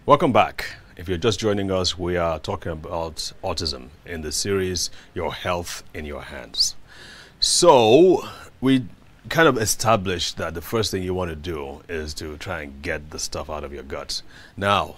Welcome back. If you're just joining us, we are talking about autism in the series Your Health in Your Hands. So, we kind of established that the first thing you want to do is to try and get the stuff out of your gut. Now,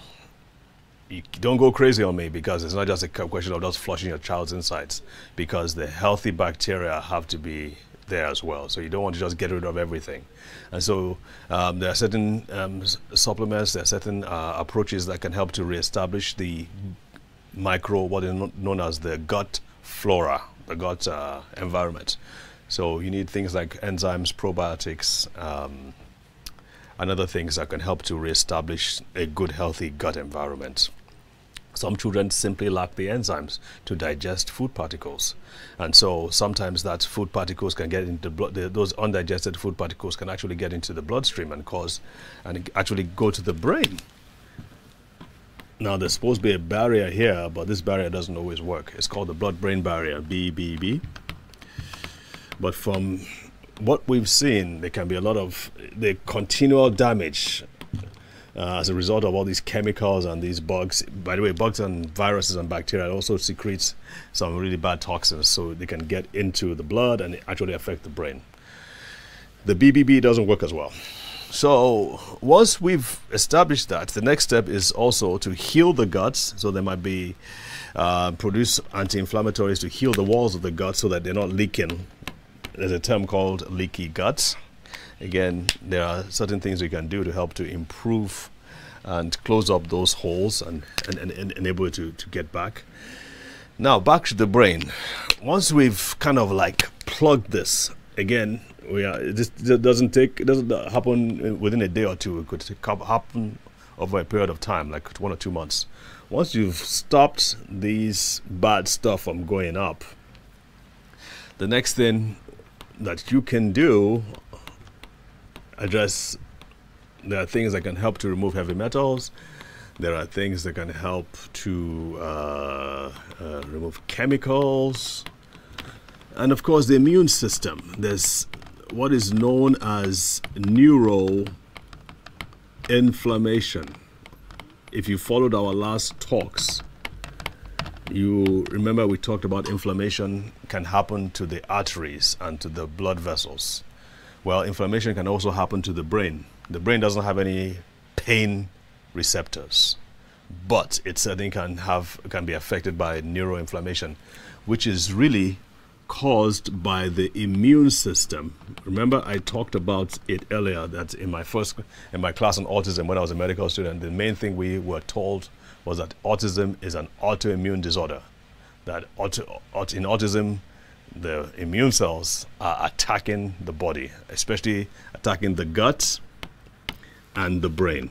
you don't go crazy on me, because it's not just a question of just flushing your child's insides, because the healthy bacteria have to be there as well. So you don't want to just get rid of everything. And so there are certain supplements, there are certain approaches that can help to reestablish the what is known as the gut flora, the gut environment. So you need things like enzymes, probiotics, and other things that can help to reestablish a good, healthy gut environment. Some children simply lack the enzymes to digest food particles. And so sometimes that food particles can get into blood. Those undigested food particles can actually get into the bloodstream and actually go to the brain. Now, there's supposed to be a barrier here, but this barrier doesn't always work. It's called the blood-brain barrier, BBB. But from what we've seen, there can be a lot of the continual damage as a result of all these chemicals and these bugs. By the way, bugs and viruses and bacteria also secrete some really bad toxins, so they can get into the blood and actually affect the brain. The BBB doesn't work as well. So once we've established that, the next step is also to heal the guts. So there might be produce anti-inflammatories to heal the walls of the gut so that they're not leaking. There's a term called leaky guts. Again, there are certain things we can do to help to improve and close up those holes and enable it to get back. Now, back to the brain. Once we've kind of like plugged this, again, this doesn't happen within a day or two. It could happen over a period of time, like 1 or 2 months. Once you've stopped these bad stuff from going up, the next thing that you can do, there are things that can help to remove heavy metals. There are things that can help to remove chemicals. And of course, the immune system. There's what is known as Neuro Inflammation. If you followed our last talks, you remember we talked about inflammation can happen to the arteries and to the blood vessels. Well, inflammation can also happen to the brain. The brain doesn't have any pain receptors, but it certainly can be affected by neuroinflammation, which is really caused by the immune system. Remember, I talked about it earlier that in my class on autism when I was a medical student, the main thing we were told was that autism is an autoimmune disorder. That in autism, the immune cells are attacking the body, especially attacking the gut and the brain.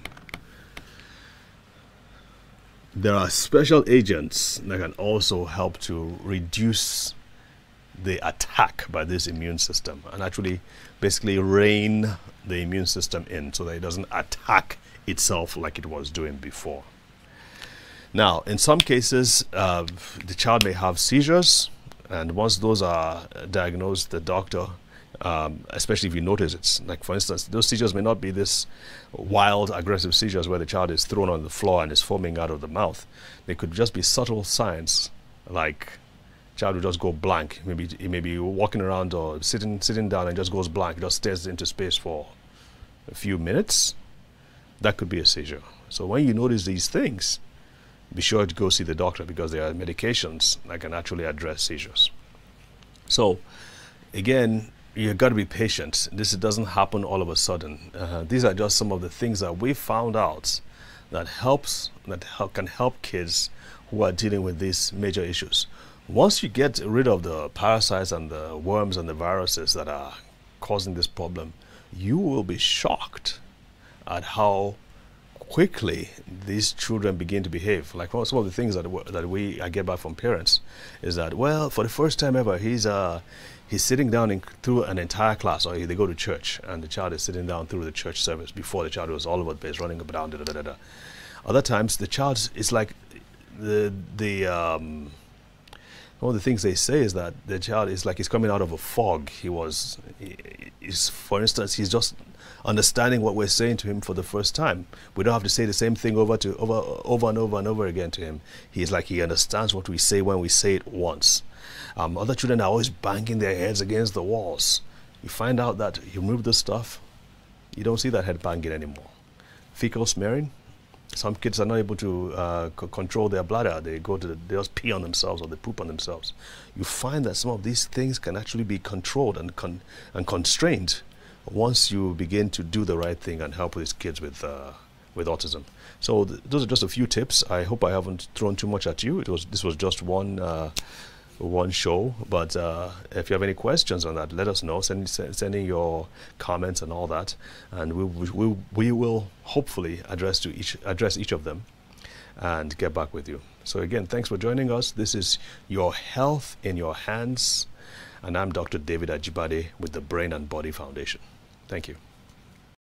There are special agents that can also help to reduce the attack by this immune system and actually basically rein the immune system in so that it doesn't attack itself like it was doing before. Now, in some cases, the child may have seizures. And once those are diagnosed, the doctor, especially if you notice it's like, for instance, those seizures may not be this wild, aggressive seizures where the child is thrown on the floor and is foaming out of the mouth. They could just be subtle signs, like child will just go blank. Maybe he may be walking around or sitting down and just goes blank, just stares into space for a few minutes. That could be a seizure. So when you notice these things, be sure to go see the doctor, because there are medications that can actually address seizures. So, again, you've got to be patient. This doesn't happen all of a sudden. These are just some of the things that we found out that can help kids who are dealing with these major issues. Once you get rid of the parasites and the worms and the viruses that are causing this problem, you will be shocked at how quickly these children begin to behave. Like some of the things that I get back from parents is that, well, for the first time ever, he's sitting down through an entire class, or they go to church and the child is sitting down through the church service. Before, the child was all over the place, running up and down. Other times, the child is like one of the things they say is that the child is like he's coming out of a fog. For instance, he's just understanding what we're saying to him for the first time. We don't have to say the same thing over and over again to him. He's like he understands what we say when we say it once. Other children are always banging their heads against the walls. You find out that you remove this stuff, you don't see that head banging anymore. Fecal smearing. Some kids are not able to control their bladder. They just pee on themselves or they poop on themselves. You find that some of these things can actually be controlled and constrained once you begin to do the right thing and help these kids with autism. So those are just a few tips. I hope I haven't thrown too much at you. This was just one show, but if you have any questions on that, let us know. Send in your comments and all that, and we will hopefully address each of them and get back with you. So again, thanks for joining us. This is Your Health in Your Hands, and I'm Dr. David Ajibade with the Brain and Body Foundation. Thank you.